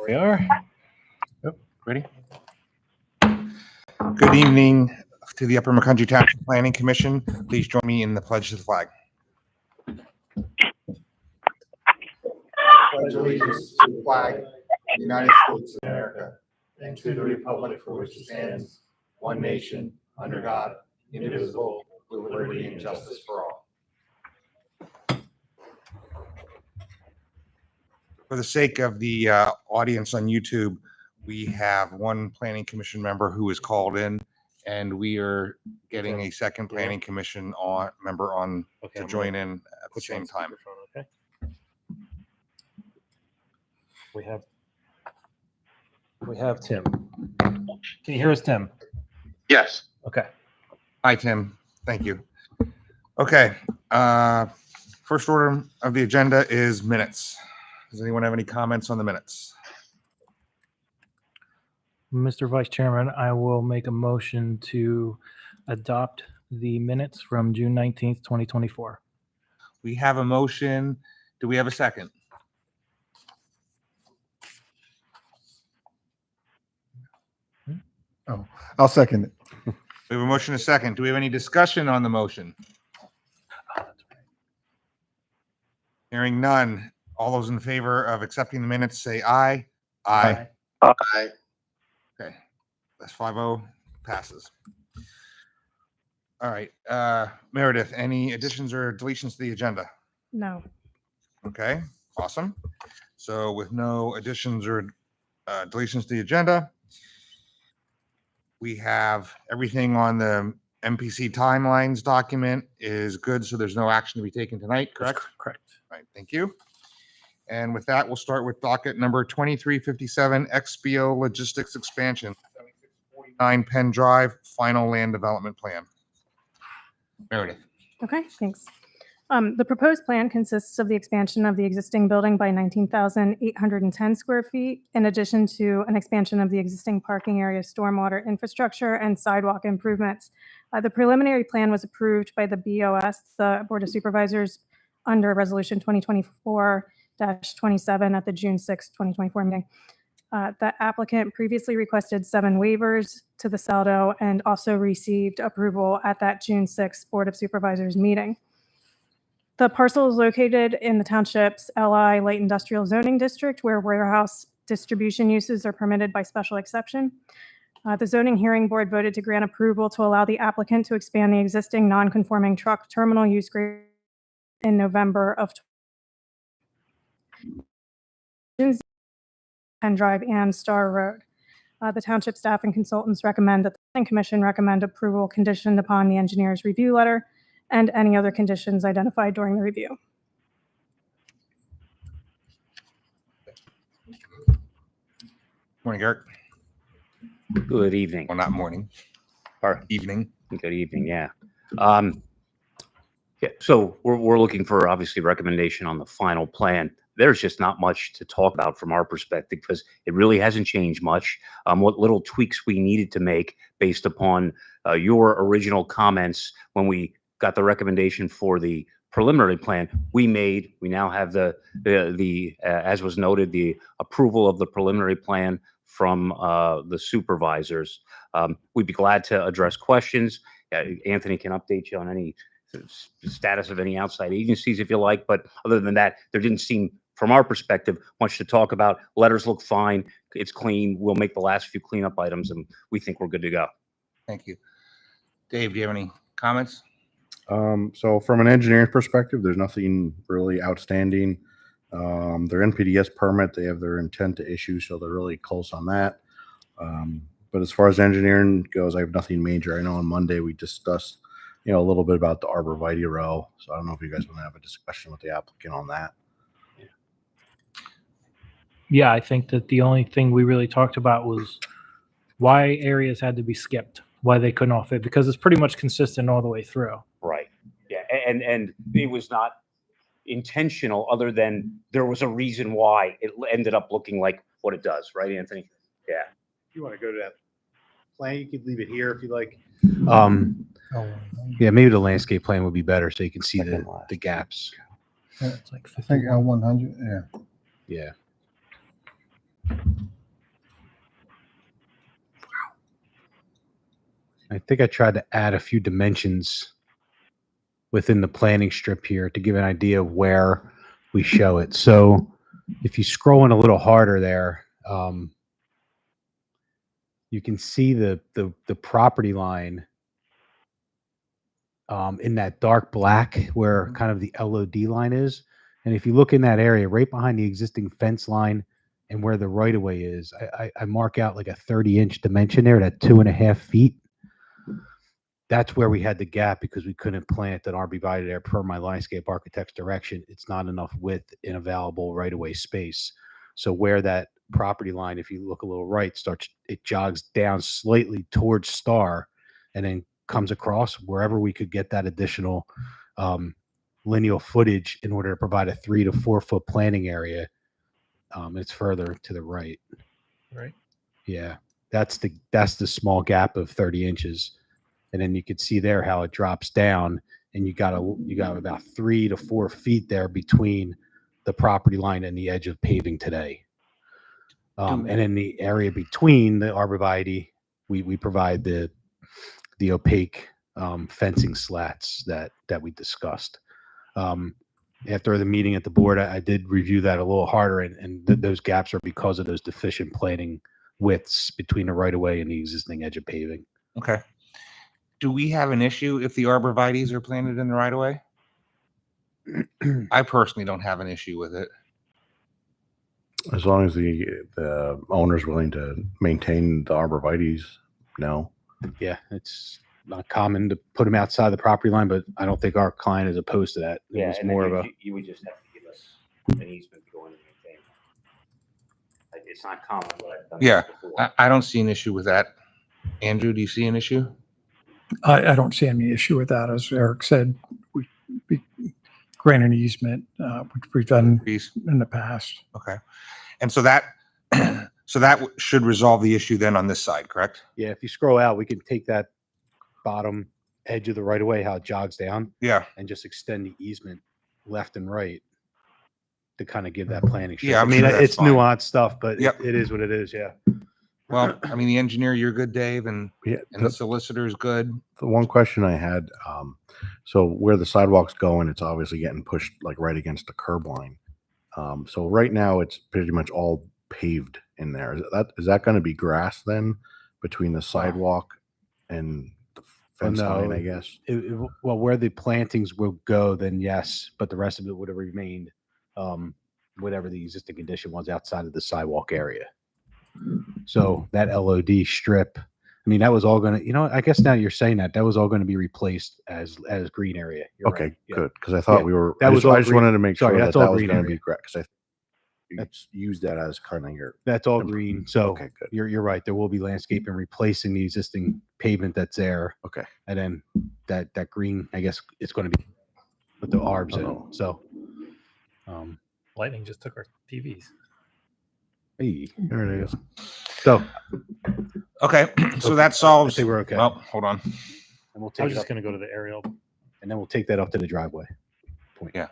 We are. Yep. Ready? Good evening to the Upper McCountry Township Planning Commission. Please join me in the pledge to the flag. Pledge allegiance to the flag of the United States of America and to the republic for which it stands, one nation, under God, indivisible, with liberty and justice for all. For the sake of the audience on YouTube, we have one planning commission member who is called in, and we are getting a second planning commission member on to join in at the same time. Okay. We have Tim. Can you hear us, Tim? Yes. Okay. Hi, Tim. Thank you. Okay. First order of the agenda is minutes. Does anyone have any comments on the minutes? Mr. Vice Chairman, I will make a motion to adopt the minutes from June 19th, 2024. We have a motion. Do we have a second? Oh, I'll second it. We have a motion, a second. Do we have any discussion on the motion? Hearing none. All those in favor of accepting the minutes say aye. Aye. Aye. Okay. That's 5-0. Passes. All right. Meredith, any additions or deletions to the agenda? No. Okay. Awesome. So with no additions or deletions to the agenda, we have everything on the MPC timelines document is good. So there's no action to be taken tonight, correct? Correct. All right. Thank you. And with that, we'll start with docket number 2357, XBO Logistics Expansion, 7649 Penn Drive, Final Land Development Plan. Meredith. Okay, thanks. The proposed plan consists of the expansion of the existing building by 19,810 square feet, in addition to an expansion of the existing parking area, stormwater infrastructure, and sidewalk improvements. The preliminary plan was approved by the BOS, the Board of Supervisors, under Resolution 2024-27 at the June 6, 2024 meeting. The applicant previously requested 7 waivers to the SALDO and also received approval at that June 6 Board of Supervisors meeting. The parcel is located in the township's LI Light Industrial Zoning District, where warehouse distribution uses are permitted by special exception. The zoning hearing board voted to grant approval to allow the applicant to expand the existing non-conforming truck terminal use grade in November of Penn Drive and Star Road. The township staff and consultants recommend that the planning commission recommend approval conditioned upon the engineer's review letter and any other conditions identified during the review. Morning, Eric. Good evening. Well, not morning. Or Evening. good evening. Yeah. So we're looking for obviously recommendation on the final plan. There's just not much to talk about from our perspective because it really hasn't changed much. What little tweaks we needed to make based upon your original comments when we got the recommendation for the preliminary plan we made. We now have the as was noted, the approval of the preliminary plan from the supervisors. We'd be glad to address questions. Anthony can update you on any status of any outside agencies if you like, but other than that, there didn't seem from our perspective much to talk about. Letters look fine. It's clean. We'll make the last few cleanup items and we think we're good to go. Thank you. Dave, do you have any comments? So from an engineering perspective, there's nothing really outstanding. Their NPDS permit, they have their intent to issue, so they're really close on that. But as far as engineering goes, I have nothing major. I know on Monday we discussed, a little bit about the arborvitae row. So I don't know if you guys want to have a discussion with the applicant on that. Yeah, I think that the only thing we really talked about was why areas had to be skipped, why they couldn't all fit, because it's pretty much consistent all the way through. Right. Yeah. And it was not intentional other than there was a reason why it ended up looking like what it does. Right, Anthony? Yeah. If you want to go to that plan, you could leave it here if you like. Yeah, maybe the landscape plan would be better so you can see the gaps. It's like I think 100. Yeah. Yeah. I think I tried to add a few dimensions within the planning strip here to give an idea of where we show it. So if you scroll in a little harder there, you can see the property line in that dark black where kind of the LOD line is. And if you look in that area right behind the existing fence line and where the right of way is, I mark out like a 30-inch dimension there, that 2.5 feet. That's where we had the gap because we couldn't plant an arborvitae there per my landscape architect's direction. It's not enough width in available right of way space. So where that property line, if you look a little right, it jogs down slightly towards Star and then comes across wherever we could get that additional lineal footage in order to provide a 3 to 4 foot planting area. It's further to the right. Right. Yeah, that's the small gap of 30 inches. And then you could see there how it drops down, and you got about 3 to 4 feet there between the property line and the edge of paving today. And in the area between the arborvitae, we provide the opaque fencing slats that we discussed. After the meeting at the board, I did review that a little harder, and those gaps are because of those deficient planting widths between the right of way and the existing edge of paving. Okay. Do we have an issue if the arborvitaes are planted in the right of way? I personally don't have an issue with it. As long as the owner's willing to maintain the arborvitaes, no. Yeah, it's not common to put them outside the property line, but I don't think our client is opposed to that. Yeah, It's more of a you would just have to give us an easement to go in and maintain. Like, it's not common, but I've done this Yeah, before. I don't see an issue with that. Andrew, do you see an issue? I don't see any issue with that. As Eric said, we grant an easement, which we've done Please. in the past. Okay. And so that should resolve the issue then on this side, correct? yeah. If you scroll out, we can take that bottom edge of the right of way, how it jogs down, Yeah. and just extend the easement left and right to kind of give that planning. Yeah, I I'm mean, sure that's it's fine. nuanced stuff, but Yep. it is what it is. Yeah. Well, I mean, the engineer, you're good, Dave, and Yeah, the solicitor is good. the one question I had, so where the sidewalk's going, it's obviously getting pushed like right against the curb line. So right now it's pretty much all paved in there. Is that going to be grass then between the sidewalk and the fence line, no. I guess? Well, where the plantings will go, then yes, but the rest of it would have remained whatever the existing condition was outside of the sidewalk area. So that LOD strip, I mean, that was all going to, I guess now you're saying that was all going to be replaced as green area. You're Okay, right. Yeah. good. Because I thought Yeah, we were, that I was just, all I just green. wanted to make Sorry, sure that's that all that was green going to area. be grass. Because I use that as kind of your, That's all green. So okay, good. you're right. There will be landscaping replacing the existing pavement that's there. Okay. And then that green, I guess it's going to be with the arbs in. Oh. So, Lightning just took our TVs. hey, There it is. so Okay, so that I solves. think we're okay. Well, hold on. and we'll I take was it just up, going to go to the aerial. and then we'll take that up to the driveway point. Yeah.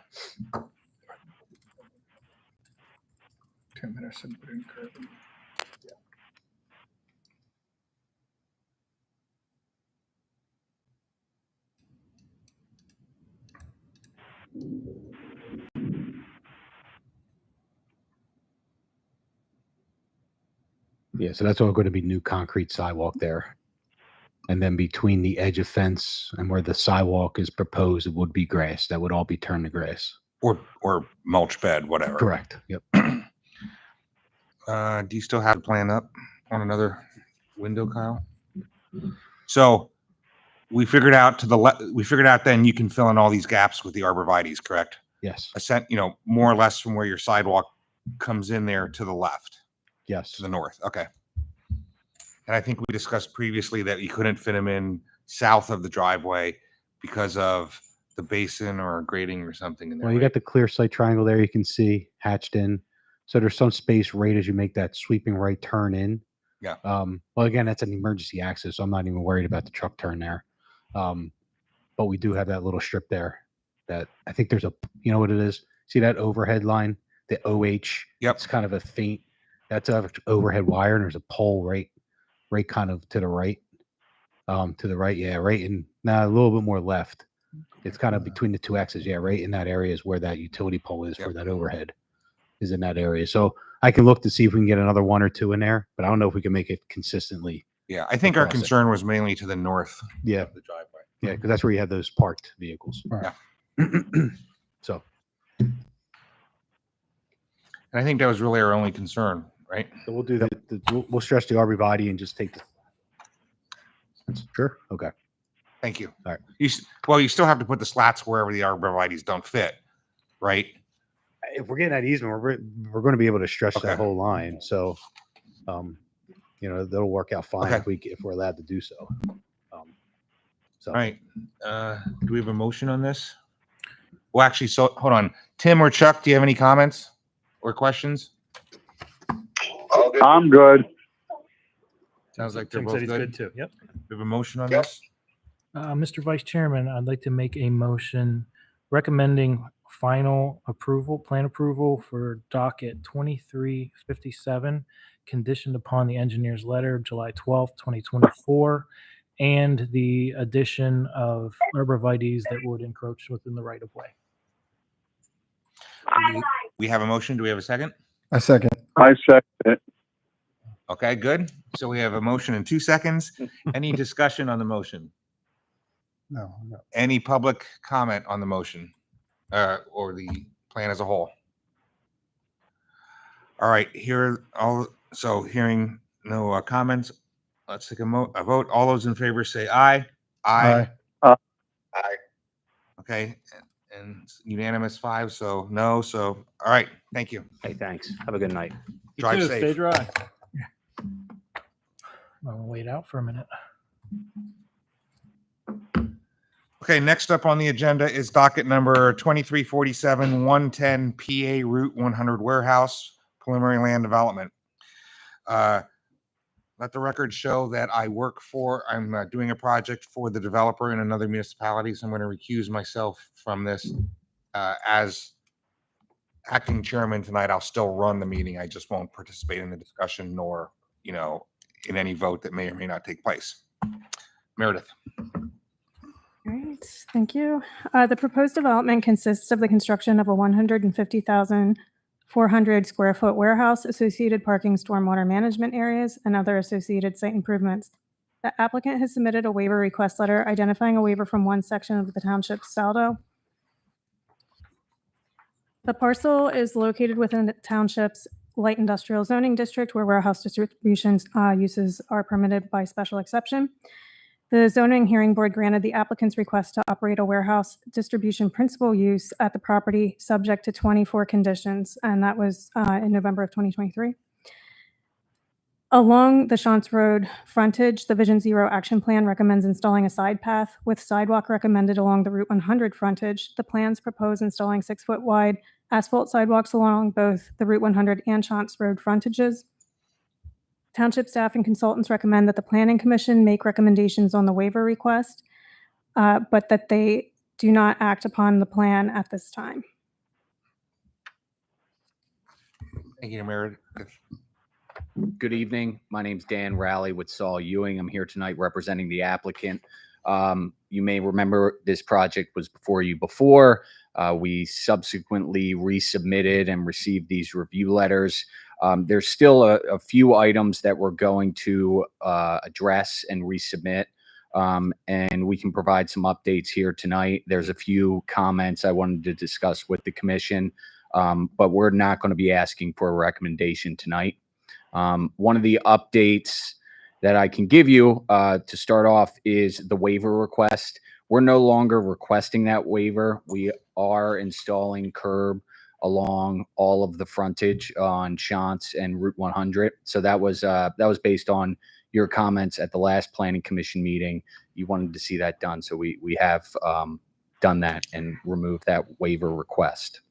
10 minutes and put in curb. Yeah, so that's all going to be new concrete sidewalk there. And then between the edge of fence and where the sidewalk is proposed, it would be grass. That would all be turned to grass. Or mulch bed, whatever. Correct. Yep. Do you still have the plan up on another window, Kyle? So we figured out then you can fill in all these gaps with the arborvitaes, correct? Yes. More or less from where your sidewalk comes in there to the left, Yes. to the north. Okay. And I think we discussed previously that you couldn't fit them in south of the driveway because of the basin or grading or something in there. Well, you got the clear sight triangle there. You can see hatched in. So there's some space right as you make that sweeping right turn in. Yeah. Well, again, that's an emergency access, so I'm not even worried about the truck turn there. But we do have that little strip there that I think there's you know what it is? See that overhead line, the OH? Yep. It's kind of a faint, that's an overhead wire, and there's a pole right kind of to the right. To the right, yeah, right in now a little bit more left. It's kind of between the two X's, yeah, right in that area is where that utility pole is for Yep. that overhead is in that area. So I can look to see if we can get another one or two in there, but I don't know if we can make it consistently. Yeah, I think our Across it. concern was mainly to the north Yeah, of the driveway. yeah, because that's where you have those parked vehicles. Right. So, And I think that was really our only concern, right? so we'll do that. We'll stretch the arborvitae and just take the. Sure. Okay. Thank you. All right. Well, you still have to put the slats wherever the arborvitae's don't fit, right? If we're getting that easement, we're going to be able to stretch Okay. that whole line. So, that'll work out fine Okay. if we're allowed to do so. So All right. Do we have a motion on this? Well, actually, so hold on. Tim or Chuck, do you have any comments or questions? I'm good. Sounds like they're Tim both said he's good. too. Yep. We have a motion on this? Mr. Vice Chairman, I'd like to make a motion recommending final approval, plan approval for docket 2357, conditioned upon the engineer's letter of July 12th, 2024, and the addition of arborvitaes that would encroach within the right of way. We have a motion. Do we have a second? I second. I second it. Okay, good. So we have a motion in 2 seconds. Any discussion on the motion? No. Any public comment on the motion or the plan as a whole? All right, hearing no comments, let's take a vote. All those in favor say aye. Aye. Aye. Aye. Okay, and unanimous 5, so no. So, all right, thank you. Hey, thanks. Have a good night. Drive safe. Stay dry. I'll wait out for a minute. Okay, next up on the agenda is docket number 2347, 110 PA Route 100 Warehouse, preliminary land development. Let the record show that I'm doing a project for the developer in another municipality, so I'm going to recuse myself from this. As acting chairman tonight, I'll still run the meeting. I just won't participate in the discussion nor, in any vote that may or may not take place. Meredith. All right, thank you. The proposed development consists of the construction of a 150,400 square foot warehouse, associated parking, stormwater management areas, and other associated site improvements. The applicant has submitted a waiver request letter identifying a waiver from one section of the township's saldo. The parcel is located within the township's light industrial zoning district where warehouse distributions uses are permitted by special exception. The zoning hearing board granted the applicant's request to operate a warehouse distribution principal use at the property subject to 24 conditions, and that was in November of 2023. Along the Shantz Road frontage, the Vision Zero action plan recommends installing a side path with sidewalk recommended along the Route 100 frontage. The plans propose installing 6-foot wide asphalt sidewalks along both the Route 100 and Shantz Road frontages. Township staff and consultants recommend that the Planning Commission make recommendations on the waiver request, but that they do not act upon the plan at this time. Thank you, Meredith. Good evening. My name's Dan Rowley with Saul Ewing. I'm here tonight representing the applicant. You may remember this project was before you before. We subsequently resubmitted and received these review letters. There's still a few items that we're going to address and resubmit, and we can provide some updates here tonight. There's a few comments I wanted to discuss with the commission, but we're not going to be asking for a recommendation tonight. One of the updates that I can give you to start off is the waiver request. We're no longer requesting that waiver. We are installing curb along all of the frontage on Shantz and Route 100. So that was based on your comments at the last Planning Commission meeting. You wanted to see that done, so we have done that and removed that waiver request.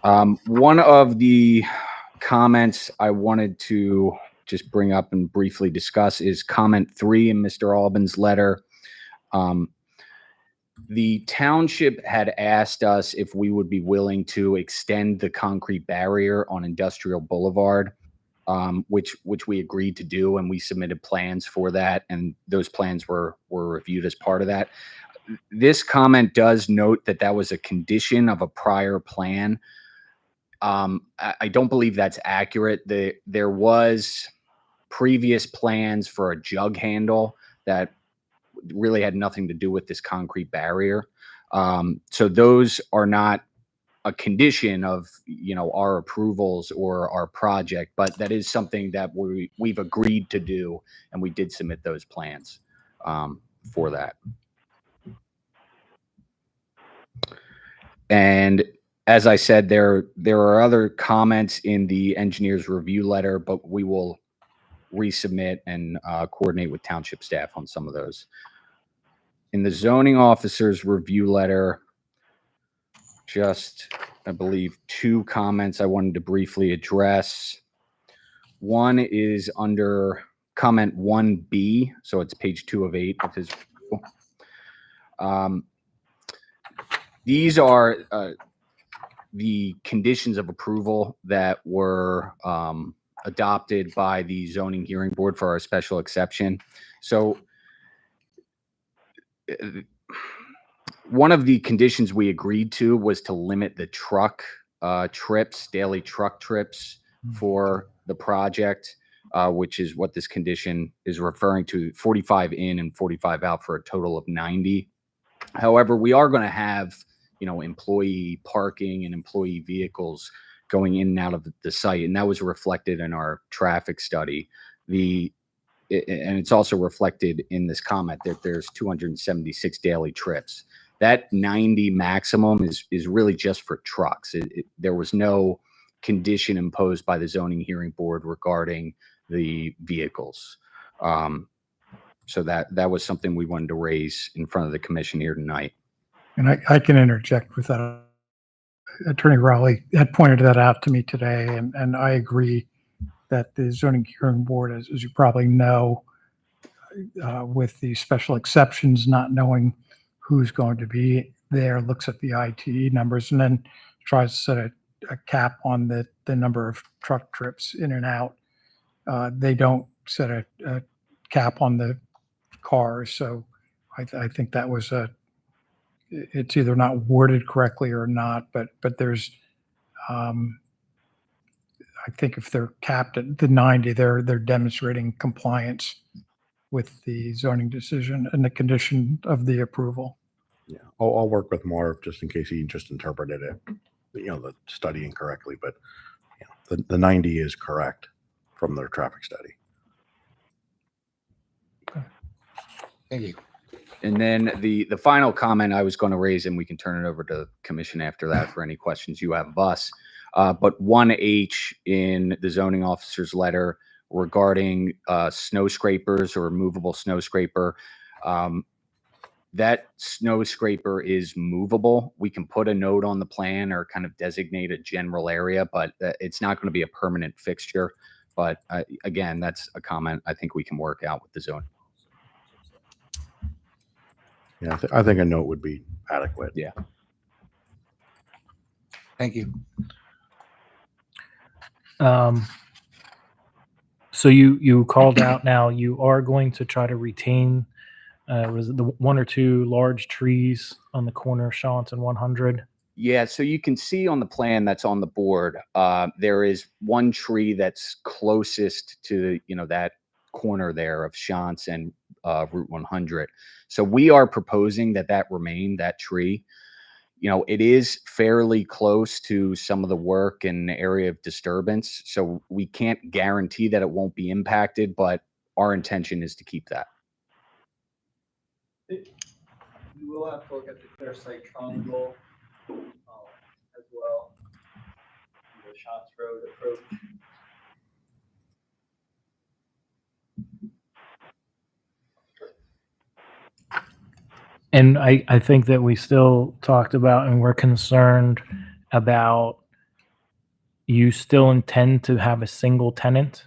One of the comments I wanted to just bring up and briefly discuss is comment 3 in Mr. Albin's letter. The township had asked us if we would be willing to extend the concrete barrier on Industrial Boulevard. which we agreed to do, and we submitted plans for that, and those plans were reviewed as part of that. This comment does note that that was a condition of a prior plan. I don't believe that's accurate. There was previous plans for a jug handle that really had nothing to do with this concrete barrier. So those are not a condition of, our approvals or our project, but that is something that we've agreed to do, and we did submit those plans for that. And as I said, there are other comments in the engineer's review letter, but we will resubmit and coordinate with township staff on some of those. In the zoning officer's review letter, just, I believe, 2 comments I wanted to briefly address. One is under comment 1B, so it's page 2 of 8 of his review. These are the conditions of approval that were adopted by the zoning hearing board for our special exception. So one of the conditions we agreed to was to limit the truck trips, daily truck trips for the project, which is what this condition is referring to, 45 in and 45 out for a total of 90. However, we are going to have, employee parking and employee vehicles going in and out of the site, and that was reflected in our traffic study. And it's also reflected in this comment that there's 276 daily trips. That 90 maximum is really just for trucks. There was no condition imposed by the zoning hearing board regarding the vehicles. So that was something we wanted to raise in front of the commission here tonight. And I can interject with that. Attorney Rowley had pointed that out to me today, and I agree that the zoning hearing board, as you probably know, with the special exceptions, not knowing who's going to be there, looks at the ITE numbers and then tries to set a cap on the number of truck trips in and out. They don't set a cap on the cars. So I think that was it's either not worded correctly or not, but there's, I think if they're capped at the 90, they're demonstrating compliance with the zoning decision and the condition of the approval. Yeah, I'll work with Marv just in case he just interpreted it, the study incorrectly, but the 90 is correct from their traffic study. Thank you. And then the final comment I was going to raise, and we can turn it over to the commission after that for any questions you have of us. But 1H in the zoning officer's letter regarding snow scrapers or movable snow scraper, that snow scraper is movable. We can put a note on the plan or kind of designate a general area, but it's not going to be a permanent fixture. But again, that's a comment I think we can work out with the zoning. Yeah, I think a note would be adequate. Yeah. Thank you. So you called out now you are going to try to retain, was it the 1 or 2 large trees on the corner of Shantz and 100? Yeah, so you can see on the plan that's on the board, there is one tree that's closest to, that corner there of Shantz and Route 100. So we are proposing that remain, that tree. It is fairly close to some of the work and area of disturbance. So we can't guarantee that it won't be impacted, but our intention is to keep that. We will have to look at the clear site triangle as well. The Shots Road approach. And I think that we still talked about and we're concerned about you still intend to have a single tenant.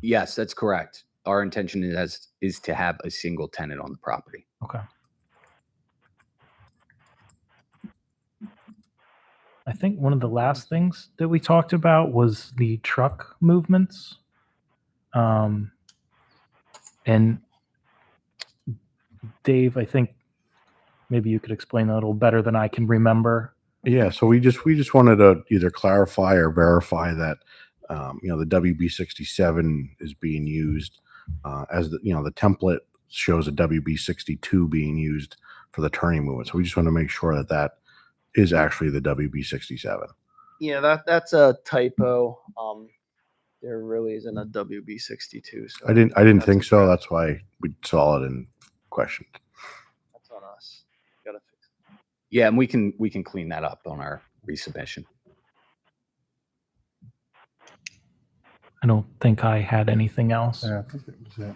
Yes, that's correct. Our intention is to have a single tenant on the property. Okay. I think one of the last things that we talked about was the truck movements. And Dave, I think maybe you could explain that a little better than I can remember. Yeah, so we just wanted to either clarify or verify that the WB67 is being used as the template shows a WB62 being used for the turning movement. So we just want to make sure that that is actually the WB67. Yeah, that's a typo. There really isn't a WB62. So I didn't think so. incorrect. That's why we saw it and questioned. That's on us. Gotta fix it. Yeah, and we can clean that up on our resubmission. I don't think I had anything else. I think that was it.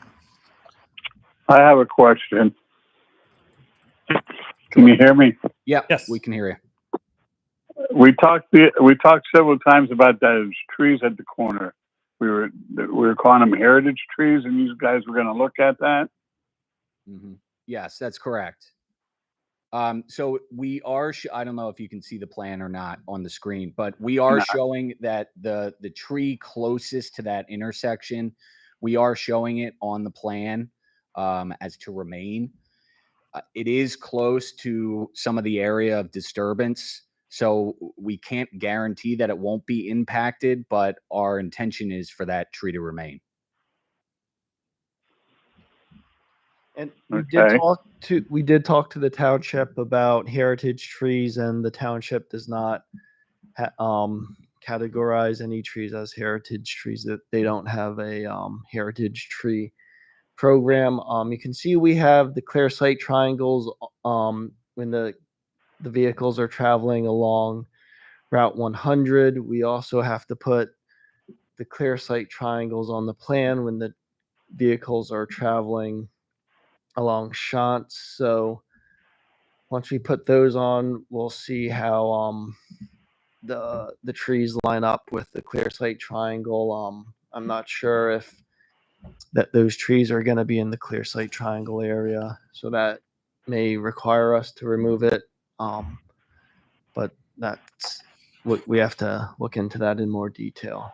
I have a question. Can you hear me? Yeah, Yes. we can hear you. We talked several times about those trees at the corner. We were calling them heritage trees, and you guys were going to look at that. Yes, that's correct. So we are, I don't know if you can see the plan or not on the screen, but we are showing that the tree closest to that intersection, we are showing it on the plan as to remain. It is close to some of the area of disturbance, so we can't guarantee that it won't be impacted, but our intention is for that tree to remain. And Okay. we did talk to the township about heritage trees, and the township does not categorize any trees as heritage trees. That they don't have a heritage tree program. You can see we have the clear sight triangles when the vehicles are traveling along Route 100. We also have to put the clear sight triangles on the plan when the vehicles are traveling along Shantz. So once we put those on, we'll see how the trees line up with the clear sight triangle. I'm not sure if that those trees are going to be in the clear sight triangle area, so that may require us to remove it. But that's what we have to look into that in more detail.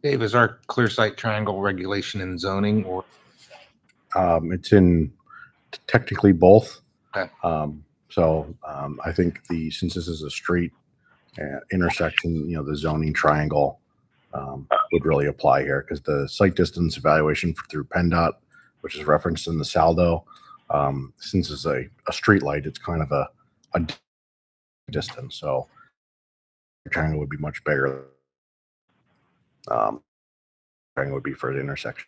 Dave, is our clear sight triangle regulation in zoning or? It's in technically both. Okay. I think since this is a street intersection, the zoning triangle would really apply here because the site distance evaluation through PennDOT, which is referenced in the saldo, since it's a street light, it's kind of a distance. So the triangle would be much bigger. Triangle would be for the intersection.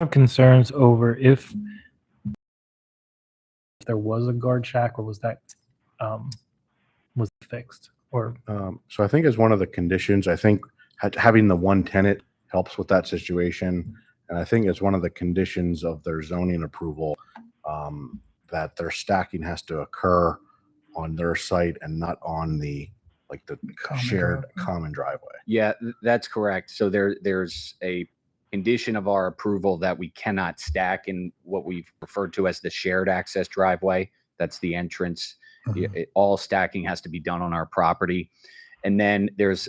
I have concerns over if there was a guard shack or was that was fixed or So I think as one of the conditions, I think having the one tenant helps with that situation. And I think it's one of the conditions of their zoning approval that their stacking has to occur on their site and not on the shared common driveway. Yeah, that's correct. So there's a condition of our approval that we cannot stack in what we've referred to as the shared access driveway. That's the entrance. All stacking has to be done on our property. And then there's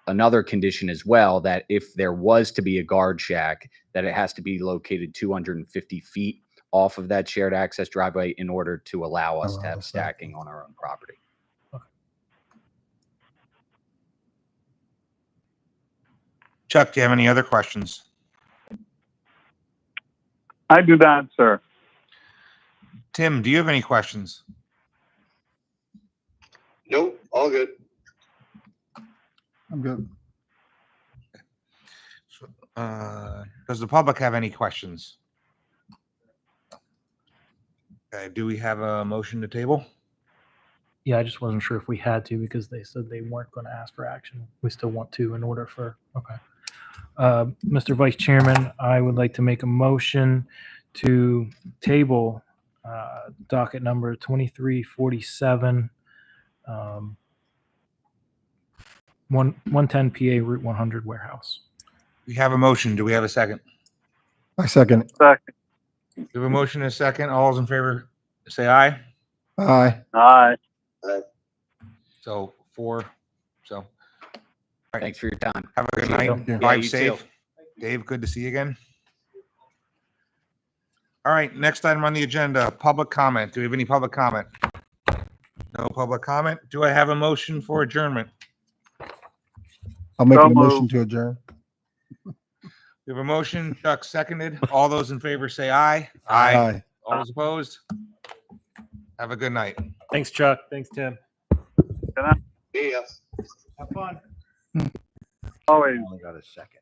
another condition as well that if there was to be a guard shack, that it has to be located 250 feet off of that shared access driveway in order to allow us to have stacking on our own property. Chuck, do you have any other questions? I do not, sir. Tim, do you have any questions? Nope, all good. I'm good. Does the public have any questions? Do we have a motion to table? yeah, I just wasn't sure if we had to because they said they weren't going to ask for action. We still want to in order for okay. Mr. Vice Chairman, I would like to make a motion to table docket number 2347, 110 PA Route 100 warehouse. We have a motion. Do we have a second? I second. Second. We have a motion and a second. All those in favor say aye. Aye. Aye. So 4. So Thanks for your time. have a good Appreciate night. it. Yeah, Drive you safe. too. Dave, good to see you again. All right, next item on the agenda, public comment. Do we have any public comment? No public comment. Do I have a motion for adjournment? I'll make So a motion moved. to adjourn. We have a motion. Chuck seconded. All those in favor say aye. Aye. All those opposed? Have a good night. Thanks, Chuck. Thanks, Tim. See ya. Have fun. Always. Only got a second.